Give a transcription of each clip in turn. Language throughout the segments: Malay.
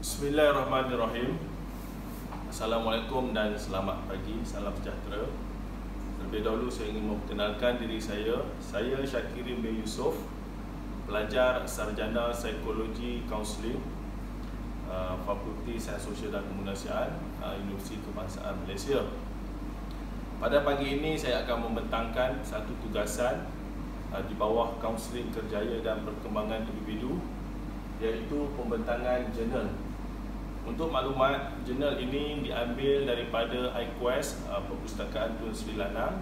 Bismillahirrahmanirrahim. Assalamualaikum dan selamat pagi, salam sejahtera. Terlebih dahulu saya ingin memperkenalkan diri saya. Saya Syakirin bin Yusof, pelajar sarjana psikologi kaunseling, Fakulti Sains Sosial dan Kemanusiaan, Universiti Kebangsaan Malaysia. Pada pagi ini saya akan membentangkan satu tugasan di bawah kaunseling kerjaya dan perkembangan individu, iaitu pembentangan jurnal. Untuk maklumat, jurnal ini diambil daripada iQuest, perpustakaan Tun Sri Lanang,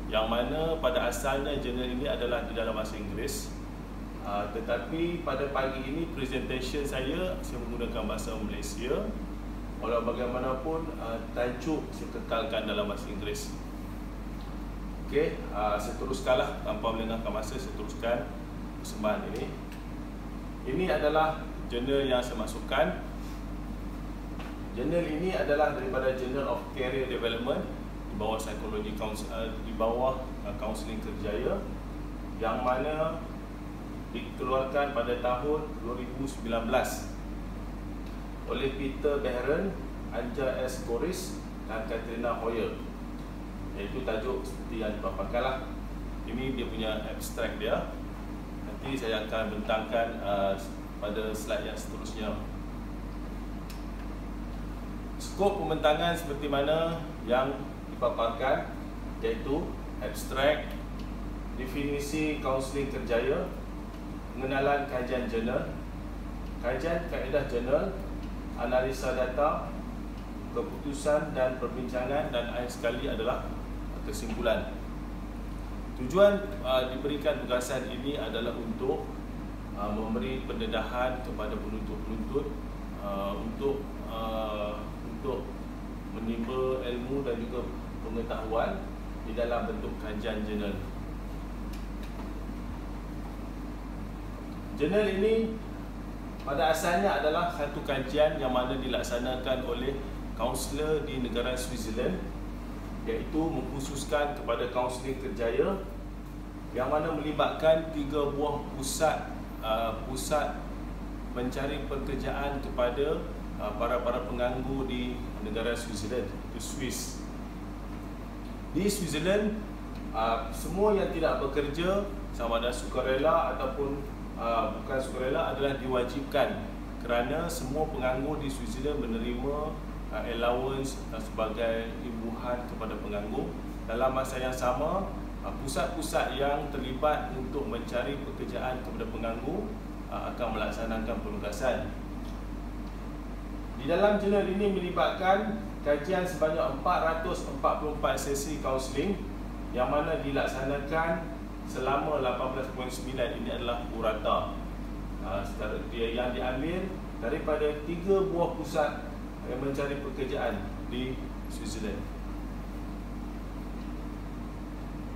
yang mana pada asalnya jurnal ini adalah di dalam bahasa Inggeris. Tetapi pada pagi ini presentation saya menggunakan bahasa Malaysia. Walau bagaimanapun, tajuk saya kekalkan dalam bahasa Inggeris. Okey, saya teruskanlah tanpa melengahkan masa, saya teruskan persembahan ini. Ini adalah jurnal yang saya masukkan. Jurnal ini adalah daripada Journal of Career Development di bawah psikologi di bawah kaunseling kerjaya, yang mana dikeluarkan pada tahun 2019 oleh Peter Behren, Anja S. Goris dan Katrina Hoyer. Iaitu tajuk seperti yang dipaparkanlah. Ini dia punya abstrak dia. Nanti saya akan bentangkan pada slide yang seterusnya. Skop pembentangan seperti mana yang dipaparkan, iaitu abstrak, definisi kaunseling kerjaya, pengenalan kajian jurnal, kajian kaedah jurnal, analisa data, keputusan dan perbincangan, dan akhir sekali adalah kesimpulan. Tujuan diberikan tugasan ini adalah untuk memberi pendedahan kepada penuntut-penuntut untuk menimba ilmu dan juga pengetahuan di dalam bentuk kajian jurnal. Jurnal ini pada asalnya adalah satu kajian yang mana dilaksanakan oleh kaunselor di negara Switzerland, iaitu mengkhususkan kepada kaunseling kerjaya, yang mana melibatkan 3 buah pusat mencari pekerjaan kepada para penganggur di negara Switzerland, itu Swiss. Di Switzerland, semua yang tidak bekerja, sama ada sukarela ataupun bukan sukarela, adalah diwajibkan, kerana semua penganggur di Switzerland menerima allowance sebagai imbuhan kepada penganggur. Dalam masa yang sama, pusat-pusat yang terlibat untuk mencari pekerjaan kepada penganggur akan melaksanakan penugasan. Di dalam jurnal ini melibatkan kajian sebanyak 444 sesi kaunseling, yang mana dilaksanakan selama 18.9. Ini adalah purata. Yang diambil daripada 3 buah pusat yang mencari pekerjaan di Switzerland.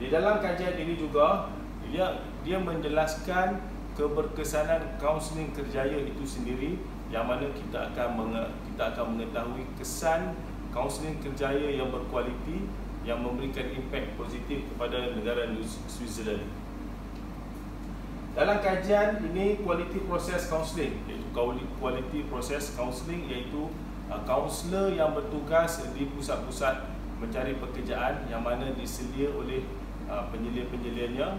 Di dalam kajian ini juga dia menjelaskan keberkesanan kaunseling kerjaya itu sendiri, yang mana kita akan mengetahui kesan kaunseling kerjaya yang berkualiti, yang memberikan impak positif kepada negara Switzerland. Dalam kajian ini, quality process counselling, iaitu quality process counselling, iaitu kaunselor yang bertugas di pusat-pusat mencari pekerjaan, yang mana disedia oleh penyelia-penyelianya,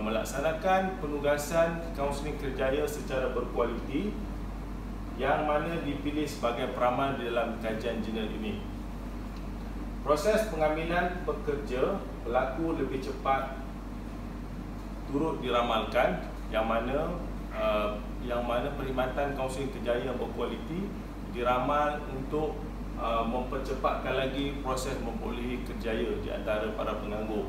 melaksanakan penugasan kaunseling kerjaya secara berkualiti, yang mana dipilih sebagai peramal di dalam kajian jurnal ini. Proses pengambilan pekerja berlaku lebih cepat turut diramalkan, yang mana perkhidmatan kaunseling kerjaya yang berkualiti diramal untuk mempercepatkan lagi proses memperolehi kerjaya di antara para penganggur.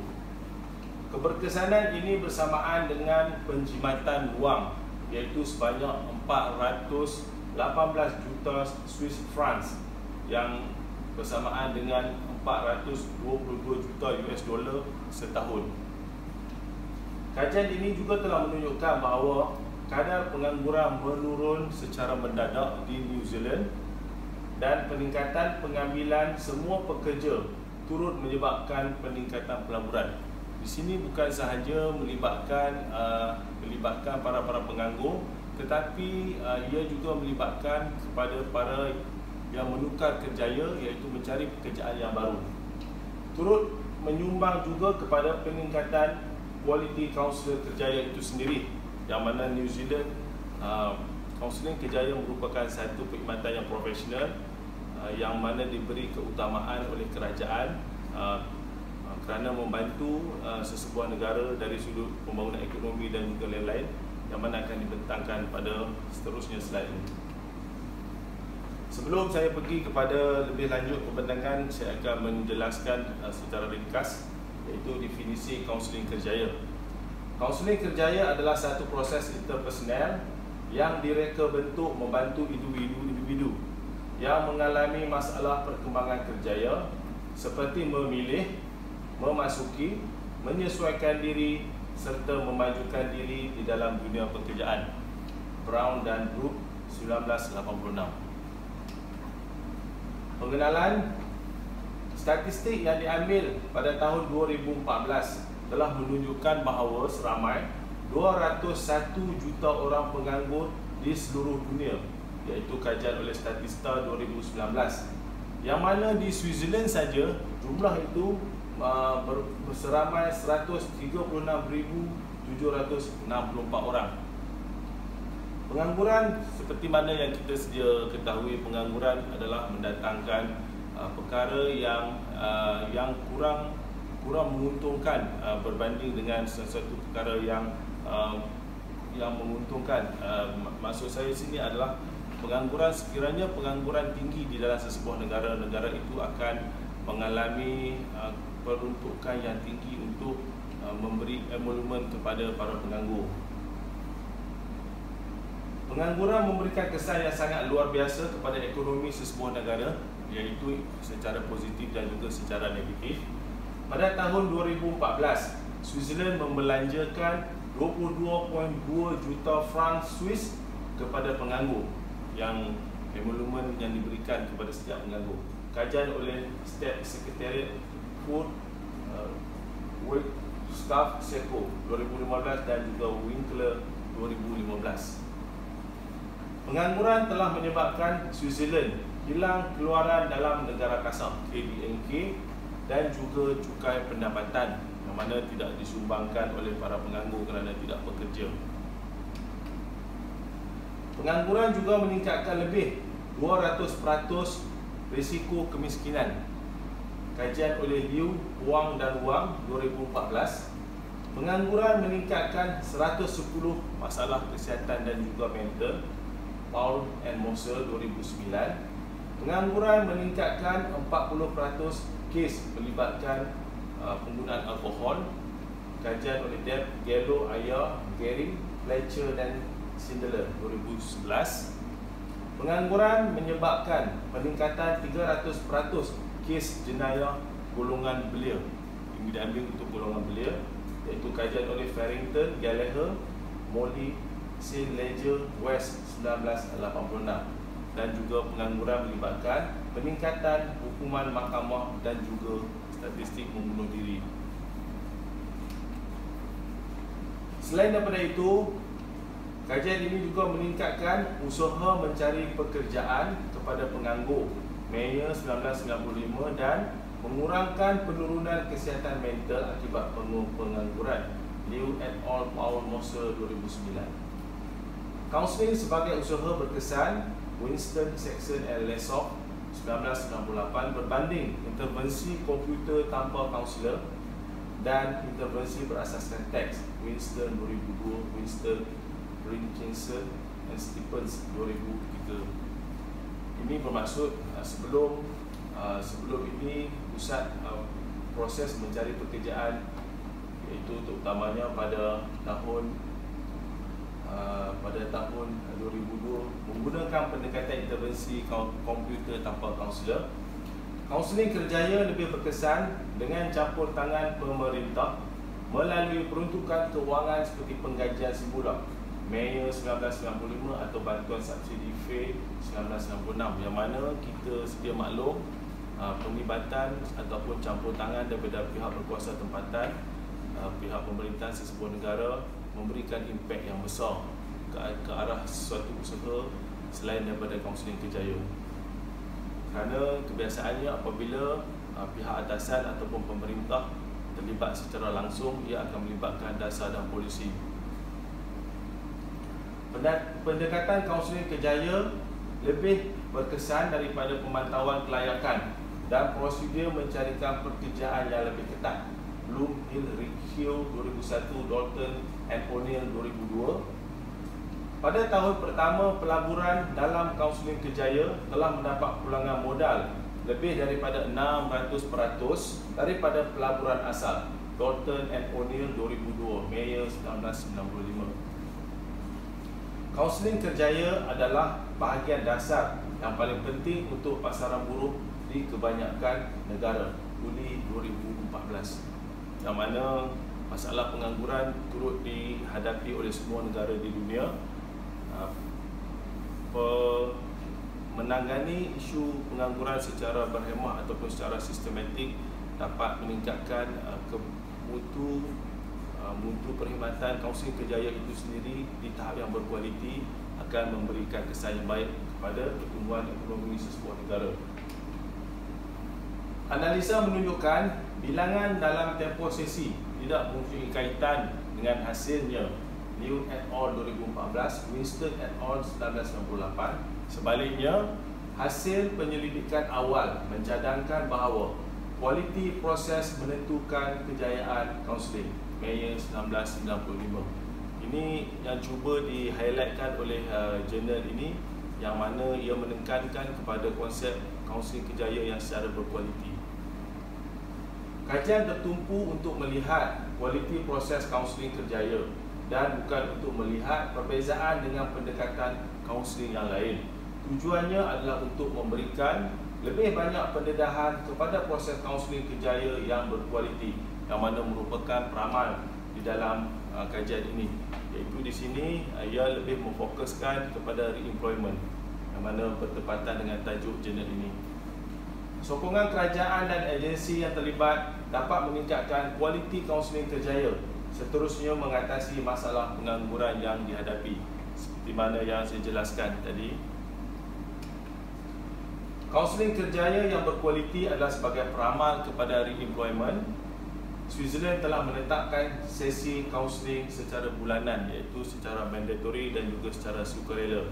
Keberkesanan ini bersamaan dengan penjimatan wang, iaitu sebanyak 418 juta Swiss francs, yang bersamaan dengan 422 juta US dollar setahun. Kajian ini juga telah menunjukkan bahawa kadar pengangguran menurun secara mendadak di New Zealand, dan peningkatan pengambilan semua pekerja turut menyebabkan peningkatan pelaburan. Di sini bukan sahaja melibatkan para penganggur, tetapi ia juga melibatkan kepada para yang menukar kerjaya, iaitu mencari pekerjaan yang baru. Turut menyumbang juga kepada peningkatan kualiti kaunselor kerjaya itu sendiri, yang mana New Zealand kaunseling kerjaya merupakan satu perkhidmatan yang profesional yang mana diberi keutamaan oleh kerajaan kerana membantu sesebuah negara dari sudut pembangunan ekonomi dan juga lain-lain, yang mana akan dibentangkan pada seterusnya slide ini. Sebelum saya pergi kepada lebih lanjut pembentangan, saya akan menjelaskan secara ringkas iaitu definisi kaunseling kerjaya. Kaunseling kerjaya adalah satu proses interpersonal yang direka bentuk membantu individu-individu yang mengalami masalah perkembangan kerjaya seperti memilih, memasuki, menyesuaikan diri serta memajukan diri di dalam dunia pekerjaan. Brown dan Brooke 1986. Pengenalan statistik yang diambil pada tahun 2014 telah menunjukkan bahawa seramai 201 juta orang penganggur di seluruh dunia, iaitu kajian oleh Statista 2019, yang mana di Switzerland saja jumlah itu berseramai 136,764 orang. Pengangguran seperti mana yang kita sedia ketahui, pengangguran adalah mendatangkan perkara yang kurang menguntungkan berbanding dengan sesuatu perkara yang menguntungkan. Maksud saya sini adalah pengangguran, sekiranya pengangguran tinggi di dalam sesebuah negara, negara itu akan mengalami peruntukan yang tinggi untuk memberi emolumen kepada para penganggur. Pengangguran memberikan kesan yang sangat luar biasa kepada ekonomi sesebuah negara, iaitu secara positif dan juga secara negatif. Pada tahun 2014, Switzerland membelanjakan 22.2 juta franc Swiss kepada penganggur, yang emolumen yang diberikan kepada setiap penganggur. Kajian oleh State Secretariat Food Work Staff SECO 2015 dan juga Winkler 2015. Pengangguran telah menyebabkan Switzerland hilang keluaran dalam negara kasar KDNK dan juga cukai pendapatan, yang mana tidak disumbangkan oleh para penganggur kerana tidak bekerja. Pengangguran juga meningkatkan lebih 200% risiko kemiskinan. Kajian oleh Liu, Wang dan Wang 2014. Pengangguran meningkatkan 110 masalah kesihatan dan juga mental, Paul and Moser 2009. Pengangguran meningkatkan 40% kes melibatkan penggunaan alkohol. Kajian oleh Deb, Gallo, Ayer, Gehring, Fletcher dan Schindler 2011. Pengangguran menyebabkan peningkatan 300% kes jenayah golongan belia. Ini diambil untuk golongan belia, iaitu kajian oleh Farrington, Gallagher, Molly, St. Ledger, West 1986. Dan juga pengangguran melibatkan peningkatan hukuman mahkamah dan juga statistik membunuh diri. Selain daripada itu, kajian ini juga meningkatkan usaha mencari pekerjaan kepada penganggur, Mayer 1995, dan mengurangkan penurunan kesihatan mental akibat pengangguran, Liu et al. Paul Moser 2009. Kaunseling sebagai usaha berkesan, Winston, Saxon and Lesoff 1998, berbanding intervensi komputer tanpa kaunselor dan intervensi berasaskan teks, Winston 2002, Winston, Richardson dan Stephens 2003. Ini bermaksud sebelum ini pusat proses mencari pekerjaan, iaitu terutamanya pada tahun 2002 menggunakan pendekatan intervensi komputer tanpa kaunselor. Kaunseling kerjaya lebih berkesan dengan campur tangan pemerintah melalui peruntukan kewangan seperti penggajian semula, Mayer 1995, atau bantuan subsidi FAY 1996, yang mana kita sedia maklum penglibatan ataupun campur tangan daripada pihak berkuasa tempatan, pihak pemerintahan sesebuah negara memberikan impak yang besar ke arah suatu usaha selain daripada kaunseling kerjaya. Kerana kebiasaannya apabila pihak atasan ataupun pemerintah terlibat secara langsung, ia akan melibatkan dasar dan polisi. Pendekatan kaunseling kerjaya lebih berkesan daripada pemantauan kelayakan dan prosedur mencarikan pekerjaan yang lebih ketat. Bloom, Hill, Riccio 2001, Dalton and O'Neill 2002. Pada tahun pertama pelaburan dalam kaunseling kerjaya telah mendapat pulangan modal lebih daripada 600% daripada pelaburan asal. Dalton and O'Neill 2002, Mayor 1995. Kaunseling kerjaya adalah bahagian dasar yang paling penting untuk pasaran buruh di kebanyakan negara. Juli 2014, yang mana masalah pengangguran turut dihadapi oleh semua negara di dunia. Menangani isu pengangguran secara berhemah ataupun secara sistematik dapat meningkatkan mutu perkhidmatan kaunseling kerjaya itu sendiri di tahap yang berkualiti, akan memberikan kesan yang baik kepada pertumbuhan ekonomi sesebuah negara. Analisa menunjukkan bilangan dalam tempoh sesi tidak mempunyai kaitan dengan hasilnya. Liu et al. 2014, Winston et al. 1998. Sebaliknya, hasil penyelidikan awal mencadangkan bahawa kualiti proses menentukan kejayaan kaunseling. Mayor 1995. Ini yang cuba di-highlightkan oleh jurnal ini, yang mana ia menekankan kepada konsep kaunseling kerjaya yang secara berkualiti. Kajian tertumpu untuk melihat kualiti proses kaunseling kerjaya dan bukan untuk melihat perbezaan dengan pendekatan kaunseling yang lain. Tujuannya adalah untuk memberikan lebih banyak pendedahan kepada proses kaunseling kerjaya yang berkualiti, yang mana merupakan peramal di dalam kajian ini. Iaitu di sini ia lebih memfokuskan kepada re-employment, yang mana bertepatan dengan tajuk jurnal ini. Sokongan kerajaan dan agensi yang terlibat dapat meningkatkan kualiti kaunseling kerjaya, seterusnya mengatasi masalah pengangguran yang dihadapi, seperti mana yang saya jelaskan tadi. Kaunseling kerjaya yang berkualiti adalah sebagai peramal kepada re-employment. Switzerland telah menetapkan sesi kaunseling secara bulanan, iaitu secara mandatory dan juga secara sukarela.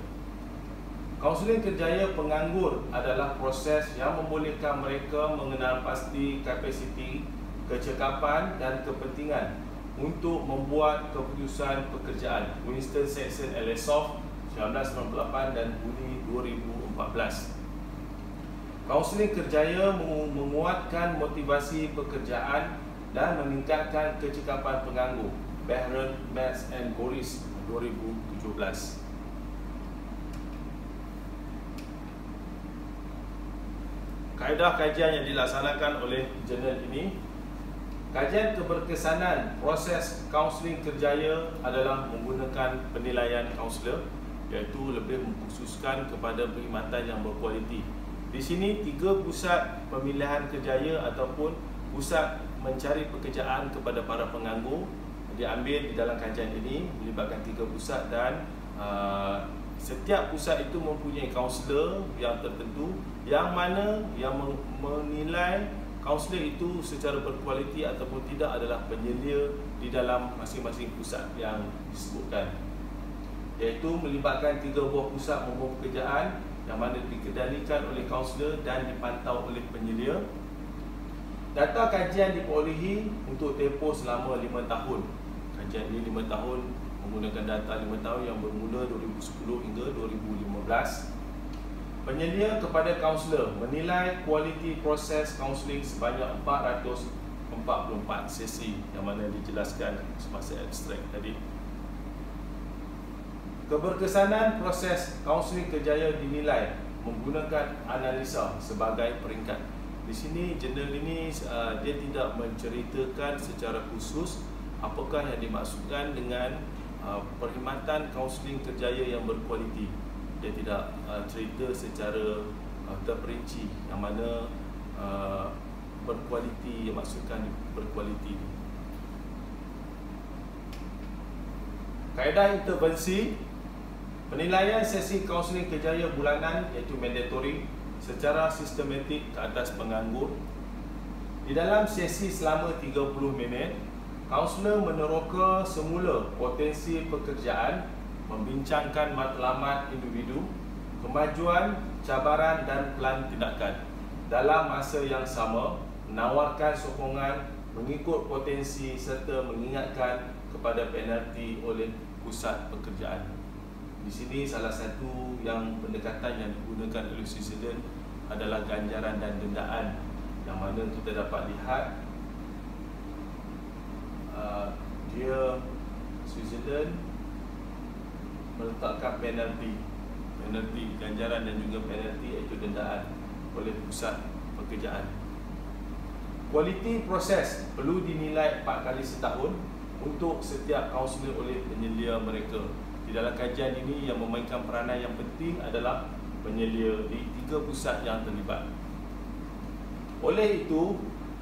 Kaunseling kerjaya penganggur adalah proses yang membolehkan mereka mengenal pasti kapasiti, kecekapan dan kepentingan untuk membuat keputusan pekerjaan. Winston Saxon Ellessoff 1998 dan Juni 2014. Kaunseling kerjaya menguatkan motivasi pekerjaan dan meningkatkan kecekapan penganggur. Behrendt, Metz and Goris 2017. Kaedah kajian yang dilaksanakan oleh jurnal ini. Kajian keberkesanan proses kaunseling kerjaya adalah menggunakan penilaian kaunselor, iaitu lebih mengkhususkan kepada perkhidmatan yang berkualiti. Di sini 3 pusat pemilihan kerjaya ataupun pusat mencari pekerjaan kepada para penganggur diambil di dalam kajian ini, melibatkan 3 pusat dan setiap pusat itu mempunyai kaunselor yang tertentu, yang mana yang menilai kaunselor itu secara berkualiti ataupun tidak adalah penyelia di dalam masing-masing pusat yang disebutkan, iaitu melibatkan 3 buah pusat memberi pekerjaan yang mana dikendalikan oleh kaunselor dan dipantau oleh penyelia. Data kajian diperolehi untuk tempoh selama 5 tahun. Kajian ini 5 tahun menggunakan data 5 tahun yang bermula 2010 hingga 2015. Penyelia kepada kaunselor menilai kualiti proses kaunseling sebanyak 444 sesi, yang mana dijelaskan semasa ekstrak tadi. Keberkesanan proses kaunseling kerjaya dinilai menggunakan analisa sebagai peringkat. Di sini jurnal ini dia tidak menceritakan secara khusus apakah yang dimaksudkan dengan perkhidmatan kaunseling kerjaya yang berkualiti. Dia tidak cerita secara terperinci yang mana berkualiti yang maksudkan berkualiti. Kaedah intervensi Penilaian sesi kaunseling kerjaya bulanan iaitu mandatory secara sistematik ke atas penganggur. Di dalam sesi selama 30 minit, kaunselor meneroka semula potensi pekerjaan, membincangkan matlamat individu, kemajuan, cabaran dan pelan tindakan. Dalam masa yang sama, menawarkan sokongan mengikut potensi serta mengingatkan kepada penalti oleh pusat pekerjaan. Di sini salah satu yang pendekatan yang digunakan oleh Switzerland adalah ganjaran dan dendaan, yang mana kita dapat lihat dia Switzerland meletakkan penalti ganjaran dan juga penalti iaitu dendaan oleh pusat pekerjaan. Kualiti proses perlu dinilai 4 kali setahun untuk setiap kaunselor oleh penyelia mereka. Di dalam kajian ini yang memainkan peranan yang penting adalah penyelia di 3 pusat yang terlibat. Oleh itu,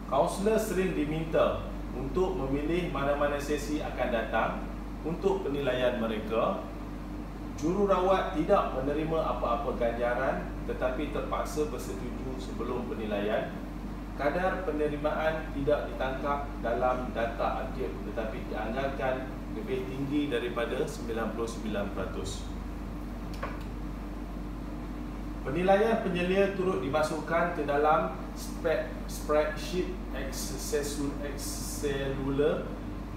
kaunselor sering diminta untuk memilih mana-mana sesi akan datang untuk penilaian mereka. Jururawat tidak menerima apa-apa ganjaran tetapi terpaksa bersetuju sebelum penilaian. Kadar penerimaan tidak ditangkap dalam data akhir tetapi dianggarkan lebih tinggi daripada 99%. Penilaian penyelia turut dimasukkan ke dalam spreadsheet Excelular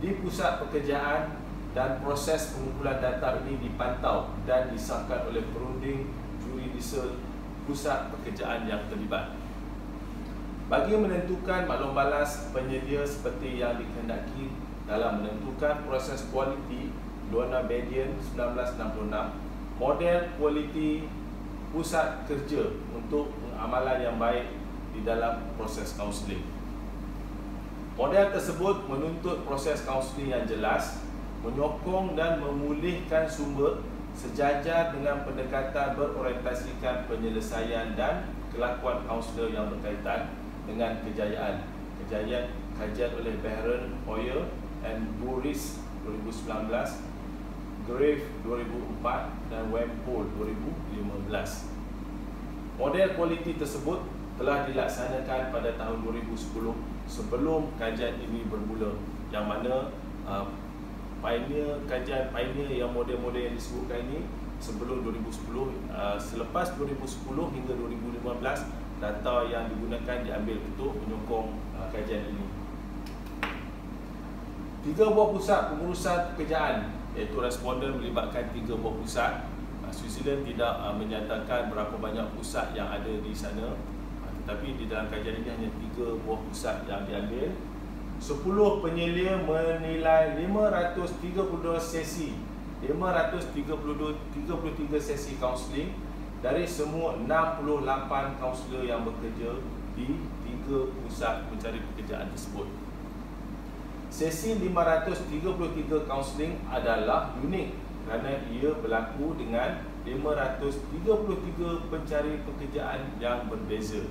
di pusat pekerjaan dan proses pengumpulan data ini dipantau dan disahkan oleh perunding juridisial pusat pekerjaan yang terlibat. Bagi menentukan maklum balas penyedia seperti yang dikehendaki dalam menentukan proses kualiti Luana Bedian 1966, model kualiti pusat kerja untuk pengamalan yang baik di dalam proses kaunseling. Model tersebut menuntut proses kaunseling yang jelas, menyokong dan memulihkan sumber sejajar dengan pendekatan berorientasikan penyelesaian dan kelakuan kaunselor yang berkaitan dengan kejayaan. Kajian oleh Baron Hoyer and Boris 2019, Grave 2004 dan Wempole 2015. Model kualiti tersebut telah dilaksanakan pada tahun 2010 sebelum kajian ini bermula, yang mana kajian pioneer yang model-model yang disebutkan ini sebelum 2010, selepas 2010 hingga 2015 data yang digunakan diambil untuk menyokong kajian ini. 3 buah pusat pengurusan pekerjaan iaitu responden melibatkan 3 buah pusat. Switzerland tidak menyatakan berapa banyak pusat yang ada di sana, tetapi di dalam kajian ini hanya 3 buah pusat yang diambil. 10 penyelia menilai 532 sesi, 533 sesi kaunseling dari semua 68 kaunselor yang bekerja di 3 pusat pencari pekerjaan tersebut. Sesi 533 kaunseling adalah unik kerana ia berlaku dengan 533 pencari pekerjaan yang berbeza.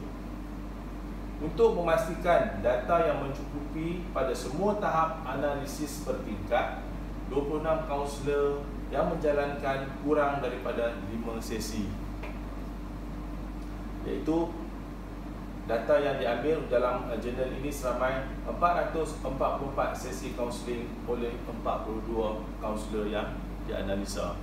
Untuk memastikan data yang mencukupi pada semua tahap analisis bertingkat, 26 kaunselor yang menjalankan kurang daripada 5 sesi, iaitu data yang diambil dalam jurnal ini seramai 444 sesi kaunseling oleh 42 kaunselor yang dianalisa.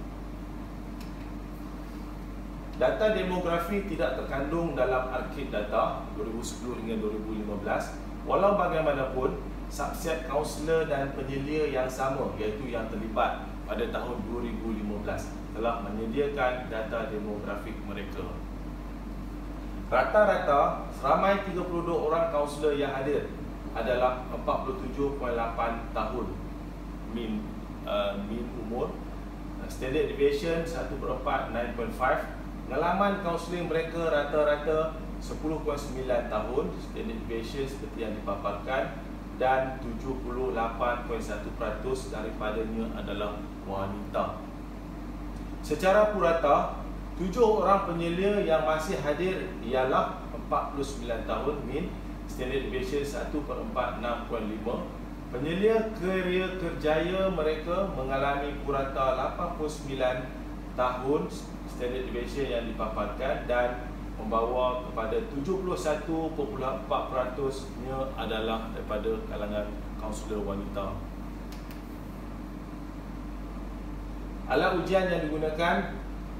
Data demografi tidak terkandung dalam arkib data 2010 hingga 2015. Walau bagaimanapun, subset kaunselor dan penyelia yang sama, iaitu yang terlibat pada tahun 2015, telah menyediakan data demografik mereka. Rata-rata, seramai 32 orang kaunselor yang hadir adalah 47.8 tahun min umur. Standard deviation 1/4 9.5. Pengalaman kaunseling mereka rata-rata 10.9 tahun, standard deviation seperti yang dipaparkan, dan 78.1% daripadanya adalah wanita. Secara purata, 7 orang penyelia yang masih hadir ialah 49 tahun min, standard deviation 1/4 6.5. Penyelia kerjaya mereka mengalami purata 89 tahun standard deviation yang dipaparkan dan membawa kepada 71.4%-nya adalah daripada kalangan kaunselor wanita. Alat ujian yang digunakan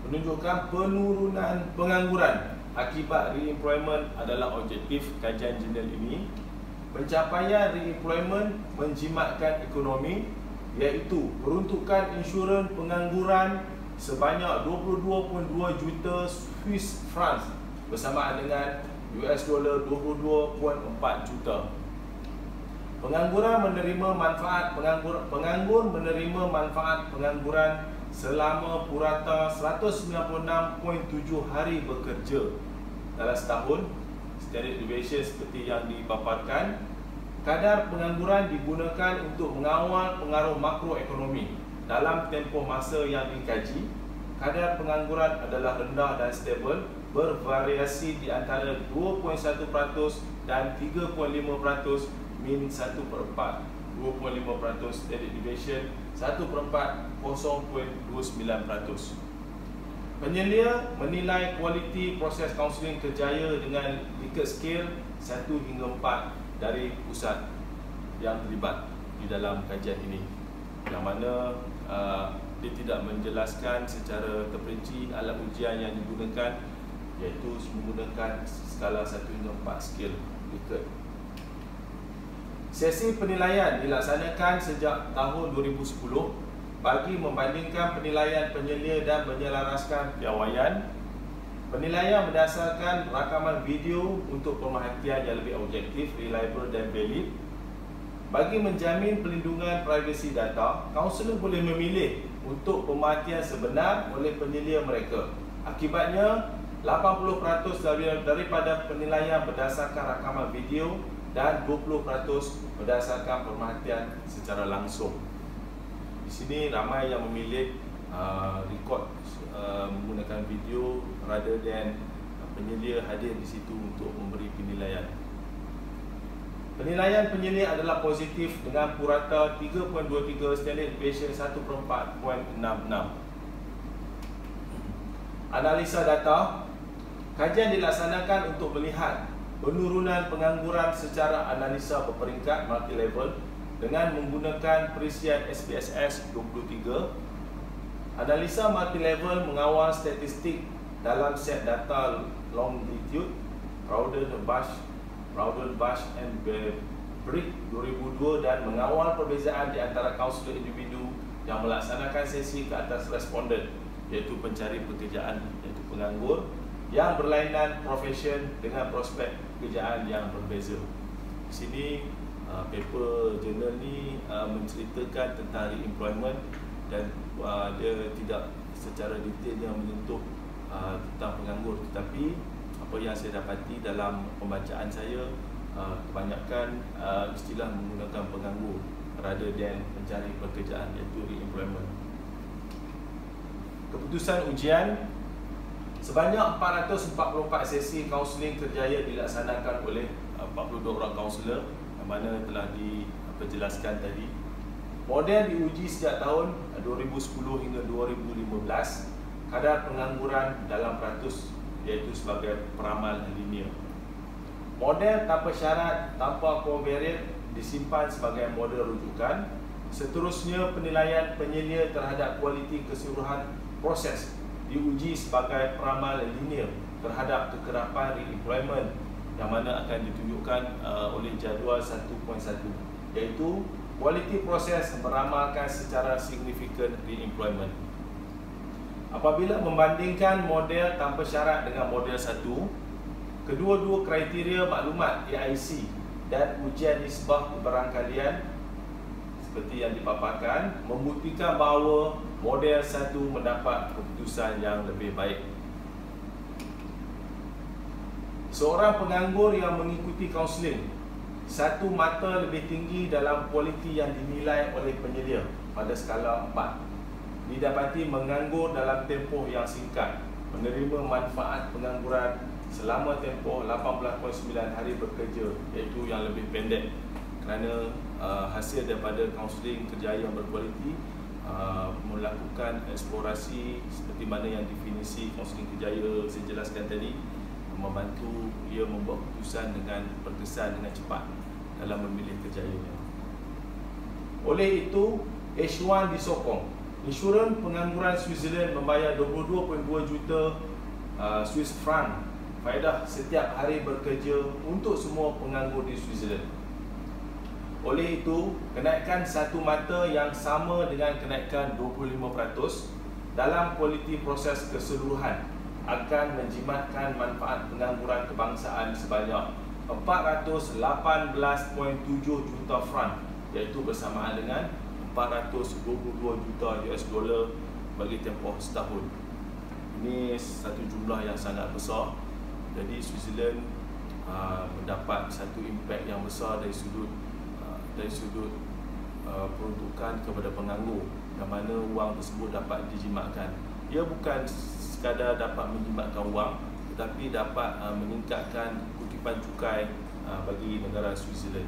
menunjukkan penurunan pengangguran akibat re-employment adalah objektif kajian jurnal ini. Pencapaian re-employment menjimatkan ekonomi, iaitu peruntukan insurans pengangguran sebanyak 22.2 juta Swiss francs bersamaan dengan US dollar 22.4 juta. Penganggur menerima manfaat pengangguran selama purata 196.7 hari bekerja dalam setahun. Standard deviation seperti yang dipaparkan, kadar pengangguran digunakan untuk mengawal pengaruh makroekonomi. Dalam tempoh masa yang dikaji, kadar pengangguran adalah rendah dan stabil, bervariasi di antara 2.1% dan 3.5%, min 1/4, 2.5%, standard deviation 1/4, 0.29%. Penyelia menilai kualiti proses kaunseling kerjaya dengan Likert skale 1 hingga 4 dari pusat yang terlibat di dalam kajian ini, yang mana dia tidak menjelaskan secara terperinci alat ujian yang digunakan, iaitu menggunakan skala 1 hingga 4 skale Likert. Sesi penilaian dilaksanakan sejak tahun 2010 bagi membandingkan penilaian penyelia dan menyelaraskan piawaian. Penilaian berdasarkan rakaman video untuk pemerhatian yang lebih objektif, reliable dan valid. Bagi menjamin pelindungan privasi data, kaunselor boleh memilih untuk pemerhatian sebenar oleh penyelia mereka. Akibatnya, 80% daripada penilaian berdasarkan rakaman video dan 20% berdasarkan pemerhatian secara langsung. Di sini ramai yang memilih record menggunakan video rather than penyelia hadir di situ untuk memberi penilaian. Penilaian penyelia adalah positif dengan purata 3.23, standard deviation 1/4.66. Analisa data. Kajian dilaksanakan untuk melihat penurunan pengangguran secara analisa berperingkat multi-level dengan menggunakan perisian SPSS 23. Analisa multi-level mengawal statistik dalam set data longitude, Rowden-Bush and Brick 2002, dan mengawal perbezaan di antara kaunselor individu yang melaksanakan sesi ke atas responden, iaitu pencari pekerjaan, iaitu penganggur yang berlainan profession dengan prospek pekerjaan yang berbeza. Di sini paper jurnal ni menceritakan tentang re-employment dan dia tidak secara detailnya menyentuh tentang penganggur, tetapi apa yang saya dapati dalam pembacaan saya, kebanyakan istilah menggunakan penganggur rather than mencari pekerjaan, iaitu re-employment. Keputusan ujian. Sebanyak 444 sesi kaunseling kerjaya dilaksanakan oleh 42 orang kaunselor yang mana telah dijelaskan tadi. Model diuji sejak tahun 2010 hingga 2015. Kadar pengangguran dalam peratus, iaitu sebagai peramal linear. Model tanpa syarat, tanpa covariate disimpan sebagai model rujukan. Seterusnya, penilaian penyelia terhadap kualiti keseluruhan proses diuji sebagai peramal linear terhadap kekerapan re-employment, yang mana akan ditunjukkan oleh jadual 1.1, iaitu kualiti proses meramalkan secara signifikan re-employment. Apabila membandingkan model tanpa syarat dengan model 1, kedua-dua kriteria maklumat AIC dan ujian nisbah kebarangkalian seperti yang dipaparkan membuktikan bahawa model 1 mendapat keputusan yang lebih baik. Seorang penganggur yang mengikuti kaunseling, satu mata lebih tinggi dalam kualiti yang dinilai oleh penyelia pada skala 4. Didapati menganggur dalam tempoh yang singkat, menerima manfaat pengangguran selama tempoh 18.9 hari bekerja, iaitu yang lebih pendek, kerana hasil daripada kaunseling kerjaya yang berkualiti melakukan eksplorasi seperti mana yang definisi kaunseling kerjaya saya jelaskan tadi, membantu ia membuat keputusan dengan berkesan dengan cepat dalam memilih kerjayanya. Oleh itu, H1 disokong. Insurans pengangguran Switzerland membayar 22.2 juta Swiss franc faedah setiap hari bekerja untuk semua penganggur di Switzerland. Oleh itu, kenaikan satu mata yang sama dengan kenaikan 25% dalam kualiti proses keseluruhan akan menjimatkan manfaat pengangguran kebangsaan sebanyak 418.7 juta franc, iaitu bersamaan dengan 422 juta US dollar bagi tempoh setahun. Ini satu jumlah yang sangat besar. Jadi Switzerland mendapat satu impak yang besar dari sudut peruntukan kepada penganggur, yang mana wang tersebut dapat dijimatkan. Ia bukan sekadar dapat menjimatkan wang, tetapi dapat meningkatkan kutipan cukai bagi negara Switzerland.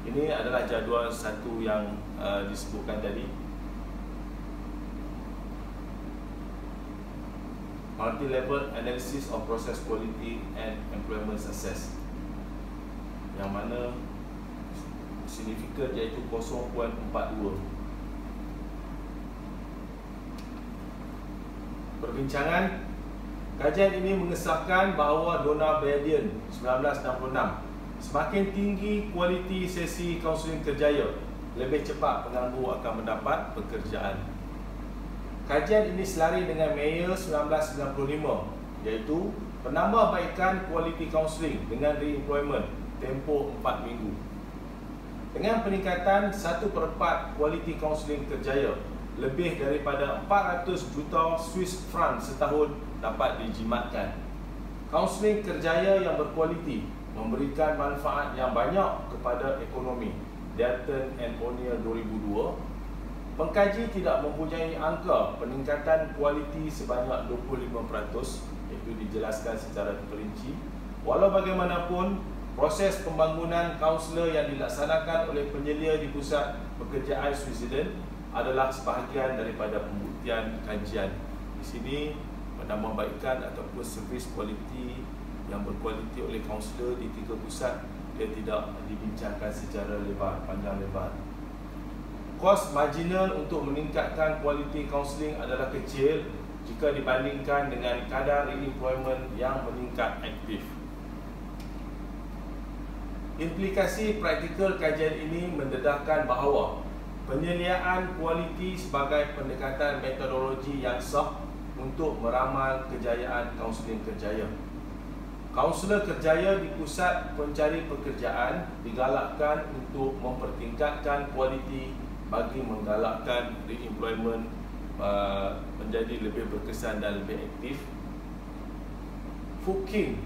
Ini adalah jadual satu yang disebutkan tadi. Multi-level analysis of process quality and employment success, yang mana signifikan iaitu 0.42. Perbincangan. Kajian ini mengesahkan bahawa Donna Badian 1966, semakin tinggi kualiti sesi kaunseling kerjaya, lebih cepat penganggur akan mendapat pekerjaan. Kajian ini selari dengan Mayer 1995, iaitu penambahbaikan kualiti kaunseling dengan re-employment tempoh 4 minggu. Dengan peningkatan 1/4 kualiti kaunseling kerjaya, lebih daripada 400 juta Swiss franc setahun dapat dijimatkan. Kaunseling kerjaya yang berkualiti memberikan manfaat yang banyak kepada ekonomi. Dalton and O'Neill 2002. Pengkaji tidak mempunyai angka peningkatan kualiti sebanyak 25%, iaitu dijelaskan secara terperinci. Walau bagaimanapun, proses pembangunan kaunselor yang dilaksanakan oleh penyelia di pusat pekerjaan Switzerland adalah sebahagian daripada pembuktian kajian. Di sini menambahbaikan ataupun servis kualiti yang berkualiti oleh kaunselor di 3 pusat, dia tidak dibincangkan secara panjang lebar. Kos marginal untuk meningkatkan kualiti kaunseling adalah kecil jika dibandingkan dengan kadar re-employment yang meningkat aktif. Implikasi praktikal kajian ini mendedahkan bahawa penyeliaan kualiti sebagai pendekatan metodologi yang sah untuk meramal kejayaan kaunseling kerjaya. Kaunselor kerjaya di pusat pencari pekerjaan digalakkan untuk mempertingkatkan kualiti bagi menggalakkan re-employment menjadi lebih berkesan dan lebih aktif. Fukin,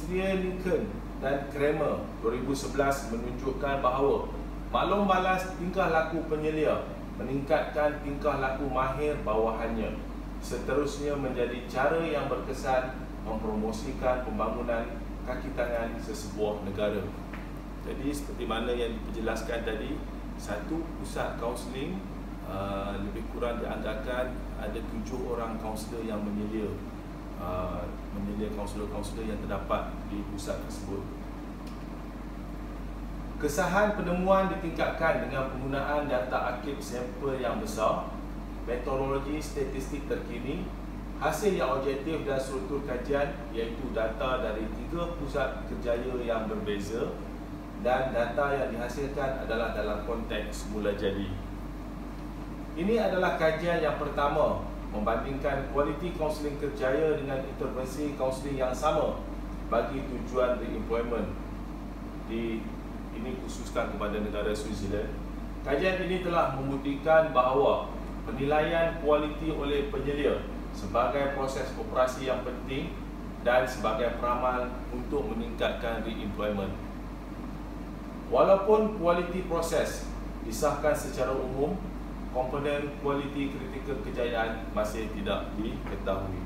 Lincoln dan Kramer 2011 menunjukkan bahawa maklum balas tingkah laku penyelia meningkatkan tingkah laku mahir bawahannya. Seterusnya menjadi cara yang berkesan mempromosikan pembangunan kaki tangan sesebuah negara. Jadi seperti mana yang dijelaskan tadi, satu pusat kaunseling lebih kurang dianggarkan ada 7 orang kaunselor yang menyelia kaunselor-kaunselor yang terdapat di pusat tersebut. Kesahan penemuan ditingkatkan dengan penggunaan data arkib sampel yang besar, metodologi statistik terkini, hasil yang objektif dan struktur kajian, iaitu data dari 3 pusat kerjaya yang berbeza, dan data yang dihasilkan adalah dalam konteks semula jadi. Ini adalah kajian yang pertama membandingkan kualiti kaunseling kerjaya dengan intervensi kaunseling yang sama bagi tujuan re-employment. Ini khususkan kepada negara Switzerland. Kajian ini telah membuktikan bahawa penilaian kualiti oleh penyelia sebagai proses operasi yang penting dan sebagai peramal untuk meningkatkan re-employment. Walaupun kualiti proses disahkan secara umum, komponen kualiti kritikal kejayaan masih tidak diketahui.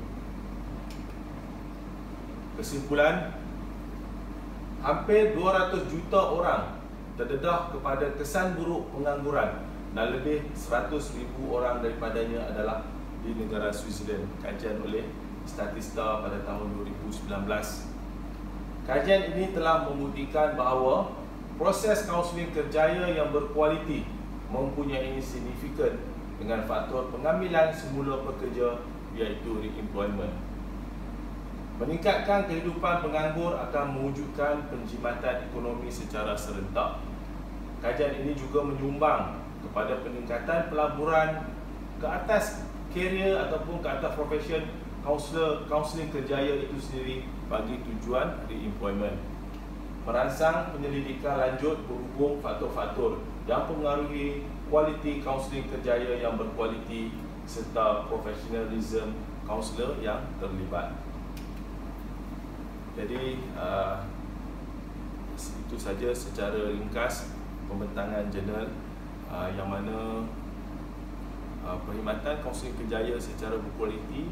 Kesimpulan, hampir 200 juta orang terdedah kepada kesan buruk pengangguran dan lebih 100,000 orang daripadanya adalah di negara Switzerland. Kajian oleh Statista pada tahun 2019. Kajian ini telah membuktikan bahawa proses kaunseling kerjaya yang berkualiti mempunyai signifikan dengan faktor pengambilan semula pekerja, iaitu re-employment. Meningkatkan kehidupan penganggur akan mewujudkan penjimatan ekonomi secara serentak. Kajian ini juga menyumbang kepada peningkatan pelaburan ke atas karier ataupun ke atas profession kaunseling kerjaya itu sendiri bagi tujuan re-employment. Merangsang penyelidikan lanjut berhubung faktor-faktor yang mempengaruhi kualiti kaunseling kerjaya yang berkualiti serta profesionalisme kaunselor yang terlibat. Jadi itu saja secara ringkas pembentangan jurnal yang mana perkhidmatan kaunseling kerjaya secara berkualiti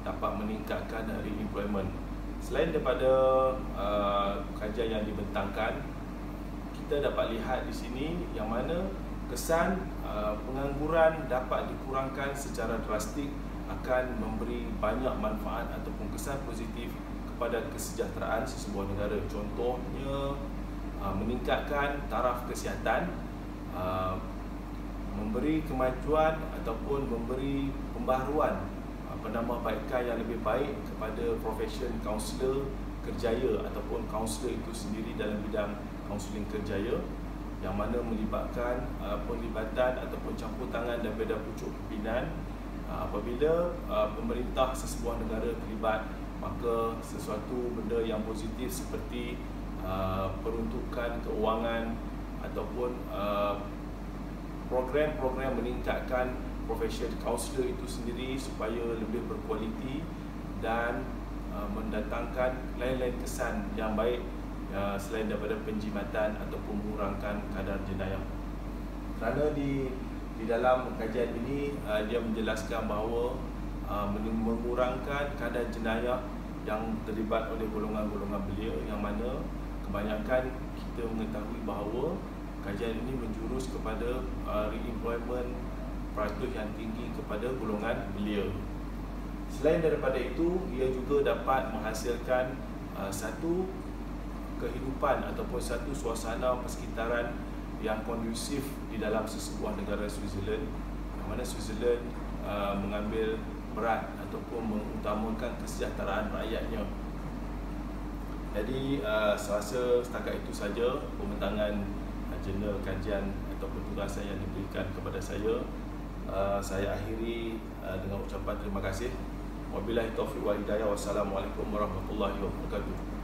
dapat meningkatkan re-employment. Selain daripada kajian yang dibentangkan, kita dapat lihat di sini yang mana kesan pengangguran dapat dikurangkan secara drastik akan memberi banyak manfaat ataupun kesan positif kepada kesejahteraan sesebuah negara. Contohnya meningkatkan taraf kesihatan, memberi kemajuan ataupun memberi pembaharuan penambahbaikan yang lebih baik kepada profesion kaunselor kerjaya ataupun kaunselor itu sendiri dalam bidang kaunseling kerjaya, yang mana melibatkan penglibatan ataupun campur tangan daripada pucuk pimpinan. Apabila pemerintah sesebuah negara terlibat, maka sesuatu benda yang positif seperti peruntukan keuangan ataupun program-program meningkatkan profesion kaunselor itu sendiri supaya lebih berkualiti dan mendatangkan lain-lain kesan yang baik selain daripada penjimatan ataupun mengurangkan kadar jenayah. Kerana di dalam kajian ini dia menjelaskan bahawa mengurangkan kadar jenayah yang terlibat oleh golongan-golongan belia, yang mana kebanyakan kita mengetahui bahawa kajian ini menjurus kepada re-employment peratus yang tinggi kepada golongan belia. Selain daripada itu, ia juga dapat menghasilkan satu kehidupan ataupun satu suasana persekitaran yang kondusif di dalam sesebuah negara Switzerland, yang mana Switzerland mengambil berat ataupun mengutamakan kesejahteraan rakyatnya. Jadi saya rasa setakat itu saja pembentangan jurnal kajian ataupun tugasan yang diberikan kepada saya. Saya akhiri dengan ucapan terima kasih. Wabillahi taufiq wal hidayah. Wassalamualaikum warahmatullahi wabarakatuh.